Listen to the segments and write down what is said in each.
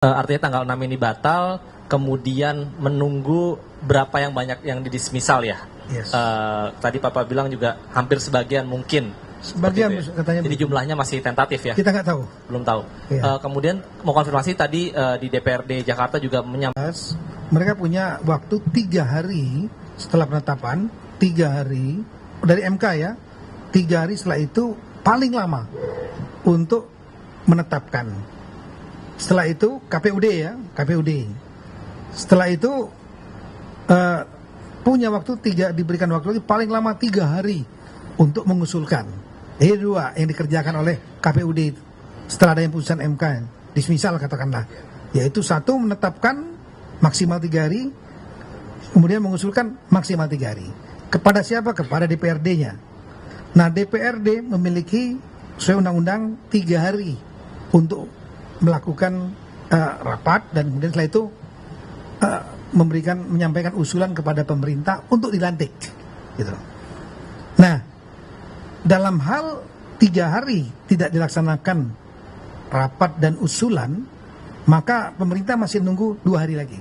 Artinya tanggal 6 ini batal, kemudian menunggu berapa yang banyak yang didismisal ya? Yes. Tadi Papa bilang juga hampir sebagian mungkin. Sebagian ya. katanya. Jadi jumlahnya masih tentatif ya? Kita nggak tahu. Belum tahu. Iya. Kemudian mau konfirmasi tadi di DPRD Jakarta juga menyampaikan. Mereka punya waktu 3 hari setelah penetapan, 3 hari dari MK ya, 3 hari setelah itu paling lama untuk menetapkan. Setelah itu KPUD ya, KPUD. Setelah itu punya waktu diberikan waktu lagi paling lama 3 hari untuk mengusulkan. Ini 2 yang dikerjakan oleh KPUD setelah ada putusan MK, dismisal katakanlah. Yaitu 1 menetapkan maksimal 3 hari, kemudian mengusulkan maksimal 3 hari. Kepada siapa? Kepada DPRD-nya. Nah, DPRD memiliki sesuai undang-undang 3 hari untuk melakukan rapat dan kemudian setelah itu menyampaikan usulan kepada pemerintah untuk dilantik, gitu. Nah, dalam hal 3 hari tidak dilaksanakan rapat dan usulan, maka pemerintah masih nunggu 2 hari lagi.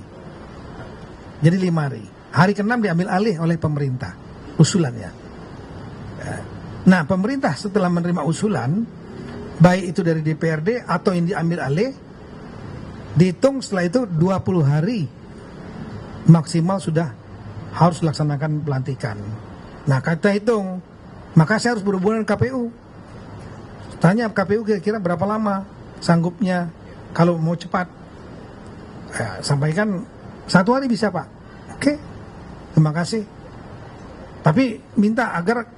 Jadi 5 hari. Hari ke-6 diambil alih oleh pemerintah usulannya. Nah, pemerintah setelah menerima usulan, baik itu dari DPRD atau yang diambil alih, dihitung setelah itu 20 hari maksimal sudah harus dilaksanakan pelantikan. Nah, kata hitung, maka saya harus berhubungan dengan KPU. Tanya KPU kira-kira berapa lama sanggupnya kalau mau cepat. Sampaikan 1 hari bisa Pak. Oke, terima kasih. Tapi minta agar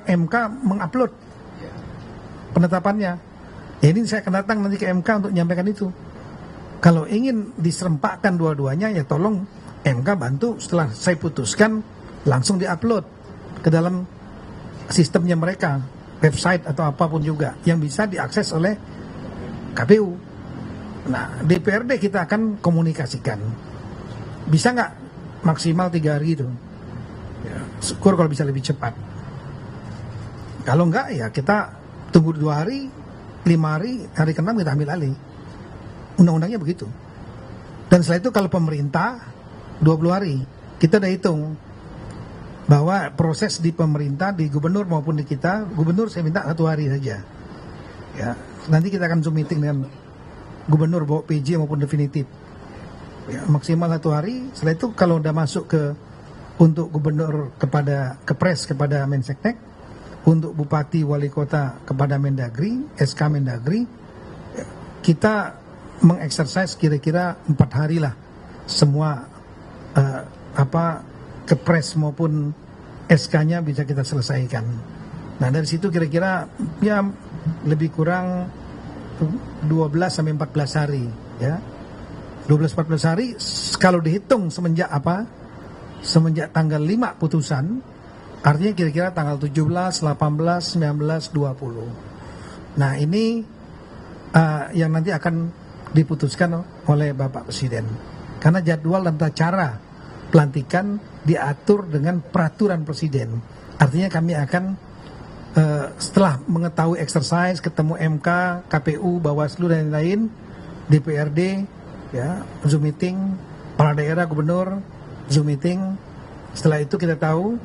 MK mengupload penetapannya. Ya, ini saya akan datang nanti ke MK untuk menyampaikan itu. Kalau ingin diserempakkan dua-duanya, ya tolong MK bantu setelah saya putuskan langsung diupload ke dalam sistemnya mereka, website atau apapun juga yang bisa diakses oleh KPU. Nah, DPRD kita akan komunikasikan. Bisa nggak maksimal 3 hari itu? Ya, syukur kalau bisa lebih cepat. Kalau nggak, ya kita tunggu 2 hari, 5 hari, hari ke-6 kita ambil alih. Undang-undangnya begitu. Dan setelah itu kalau pemerintah 20 hari, kita udah hitung bahwa proses di pemerintah, di gubernur maupun di kita, gubernur saya minta 1 hari saja. Ya, nanti kita akan zoom meeting dengan gubernur bawa PJ maupun definitif. Ya, maksimal 1 hari. Setelah itu kalau udah masuk untuk gubernur kepres kepada Menseknek, untuk bupati wali kota kepada Mendagri, SK Mendagri, kita mengeksersis kira-kira 4 hari lah semua kepres maupun SK-nya bisa kita selesaikan. Nah, dari situ kira-kira ya lebih kurang 12 sampai 14 hari ya. 12-14 hari kalau dihitung semenjak tanggal 5 putusan, artinya kira-kira tanggal 17, 18, 19, 20. Nah, ini yang nanti akan diputuskan oleh Bapak Presiden. Karena jadwal dan tata cara pelantikan diatur dengan peraturan Presiden. Artinya kami akan setelah mengetahui exercise, ketemu MK, KPU, Bawaslu dan lain-lain, DPRD, ya, Zoom meeting, kepala daerah, gubernur, Zoom meeting. Setelah itu kita tahu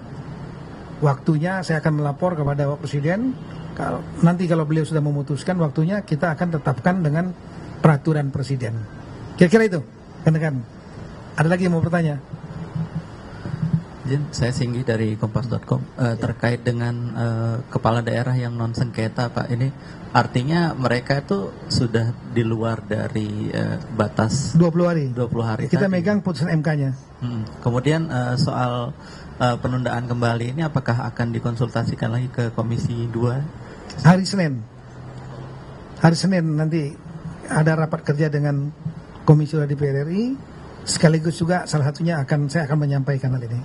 waktunya, saya akan melapor kepada Bapak Presiden. Nanti kalau beliau sudah memutuskan waktunya, kita akan tetapkan dengan peraturan Presiden. Kira-kira itu, kan? Ada lagi yang mau bertanya? Saya Singgi dari Kompas.com. Terkait dengan kepala daerah yang non sengketa, Pak, ini artinya mereka itu sudah di luar dari batas 20 hari. 20 hari. Kita tadi megang putusan MK-nya. Kemudian soal penundaan kembali ini apakah akan dikonsultasikan lagi ke Komisi 2? Hari Senin. Hari Senin nanti ada rapat kerja dengan Komisi 2 DPR RI. Sekaligus juga salah satunya saya akan menyampaikan hal ini.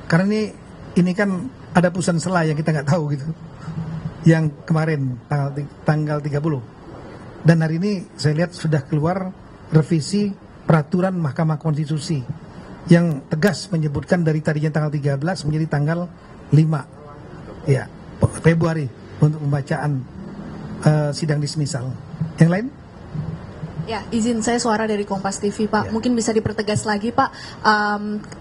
Karena ini kan ada putusan sela yang kita nggak tahu gitu. Yang kemarin tanggal 30. Dan hari ini saya lihat sudah keluar revisi peraturan Mahkamah Konstitusi yang tegas menyebutkan dari tadinya tanggal 13 menjadi tanggal 5 ya, Februari untuk pembacaan sidang dismisal. Yang lain? Ya, izin saya suara dari Kompas TV, Pak. Ya. Mungkin bisa dipertegas lagi, Pak.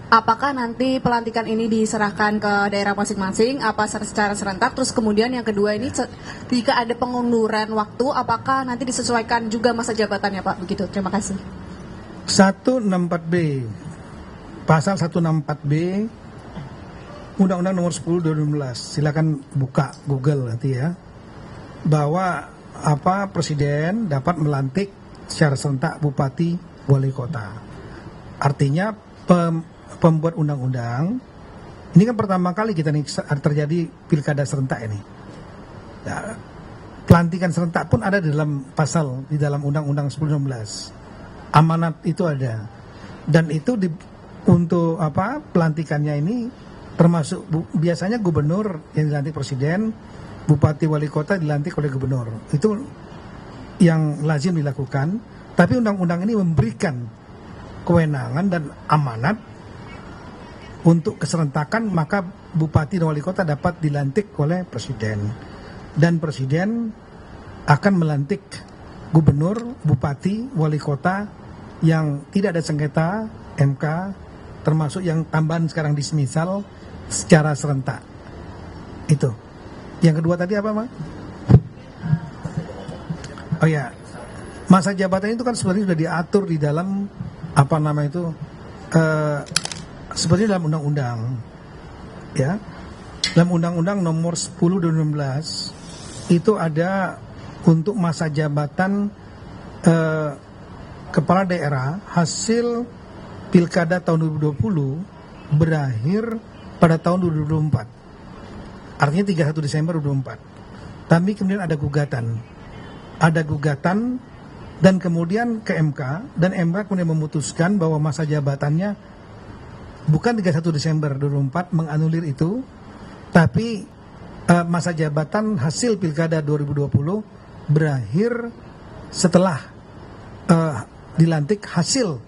Apakah nanti pelantikan ini diserahkan ke daerah masing-masing, apa secara serentak? Terus kemudian yang kedua ini, jika ada pengunduran waktu, apakah nanti disesuaikan juga masa jabatannya, Pak? Begitu, terima kasih. 164B, pasal 164B, Undang-Undang Nomor 10 2016. Silakan buka Google nanti ya. Bahwa Presiden dapat melantik secara serentak bupati wali kota. Artinya pembuat undang-undang ini kan pertama kali kita nih terjadi pilkada serentak ini. Ya, pelantikan serentak pun ada di dalam pasal di dalam Undang-Undang 1016. Amanat itu ada. Dan itu untuk pelantikannya ini termasuk biasanya gubernur yang dilantik presiden, bupati wali kota dilantik oleh gubernur. Itu yang lazim dilakukan, tapi undang-undang ini memberikan kewenangan dan amanat untuk keserentakan, maka bupati dan wali kota dapat dilantik oleh presiden, dan presiden akan melantik gubernur, bupati, wali kota yang tidak ada sengketa MK, termasuk yang tambahan sekarang dismisal secara serentak. Itu. Yang kedua tadi apa, Mak? Oh ya, masa jabatan itu kan sebenarnya sudah diatur di dalam seperti dalam undang-undang, ya, dalam Undang-Undang Nomor 10 2016 itu ada untuk masa jabatan kepala daerah hasil pilkada tahun 2020 berakhir pada tahun 2024, artinya 31 Desember 2024. Tapi kemudian ada gugatan dan kemudian ke MK, dan MK kemudian memutuskan bahwa masa jabatannya bukan 31 Desember 2024 menganulir itu, tapi masa jabatan hasil pilkada 2020 berakhir setelah dilantik hasil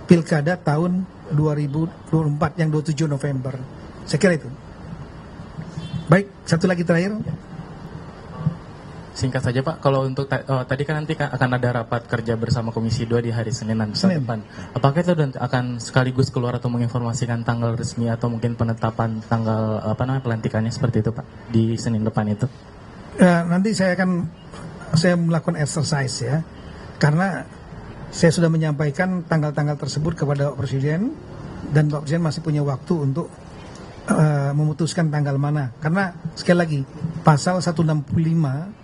pilkada tahun 2024 yang 27 November. Saya kira itu. Baik, satu lagi terakhir. Singkat saja Pak, kalau untuk tadi kan nanti akan ada rapat kerja bersama Komisi 2 di hari Senin depan. Apakah itu akan sekaligus keluar atau menginformasikan tanggal resmi atau mungkin penetapan tanggal pelantikannya seperti itu Pak di Senin depan itu? Nanti saya melakukan exercise ya, karena saya sudah menyampaikan tanggal-tanggal tersebut kepada Bapak Presiden, dan Bapak Presiden masih punya waktu untuk memutuskan tanggal mana. Karena sekali lagi pasal 165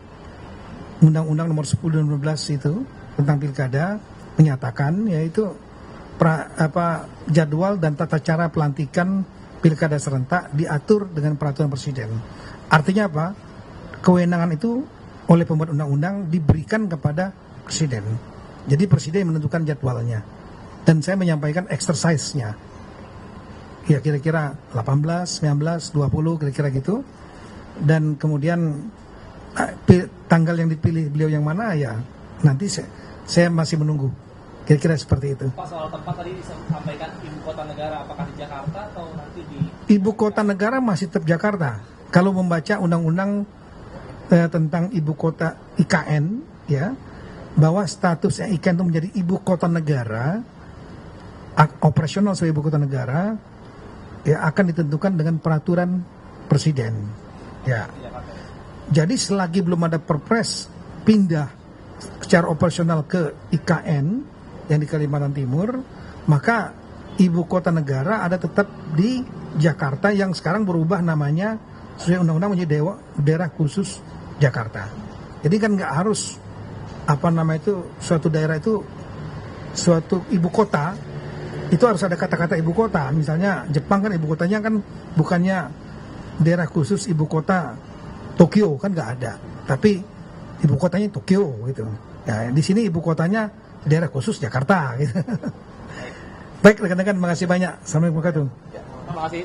Undang-Undang Nomor 10 2012 itu tentang pilkada menyatakan yaitu jadwal dan tata cara pelantikan pilkada serentak diatur dengan peraturan presiden. Artinya apa? Kewenangan itu oleh pembuat undang-undang diberikan kepada presiden. Jadi presiden menentukan jadwalnya. Dan saya menyampaikan exercise-nya. Ya kira-kira 18, 19, 20 kira-kira gitu. Dan kemudian tanggal yang dipilih beliau yang mana ya nanti saya masih menunggu. Kira-kira seperti itu. Pak, soal tempat tadi disampaikan ibu kota negara, apakah di Jakarta atau nanti di... Ibu kota negara masih tetap Jakarta. Kalau membaca undang-undang tentang ibu kota IKN ya, bahwa statusnya IKN itu menjadi ibu kota negara, operasional sebagai ibu kota negara ya akan ditentukan dengan peraturan presiden. Ya. Jadi selagi belum ada perpres pindah secara operasional ke IKN yang di Kalimantan Timur, maka ibu kota negara ada tetap di Jakarta yang sekarang berubah namanya sesuai undang-undang menjadi daerah khusus Jakarta. Jadi kan nggak harus suatu daerah itu suatu ibu kota itu harus ada kata-kata ibu kota. Misalnya Jepang kan ibu kotanya kan bukannya daerah khusus ibu kota Tokyo, kan nggak ada, tapi ibu kotanya Tokyo gitu. Nah, di sini ibu kotanya daerah khusus Jakarta gitu. Baik rekan-rekan, terima kasih banyak. Assalamualaikum warahmatullahi wabarakatuh. Terima kasih.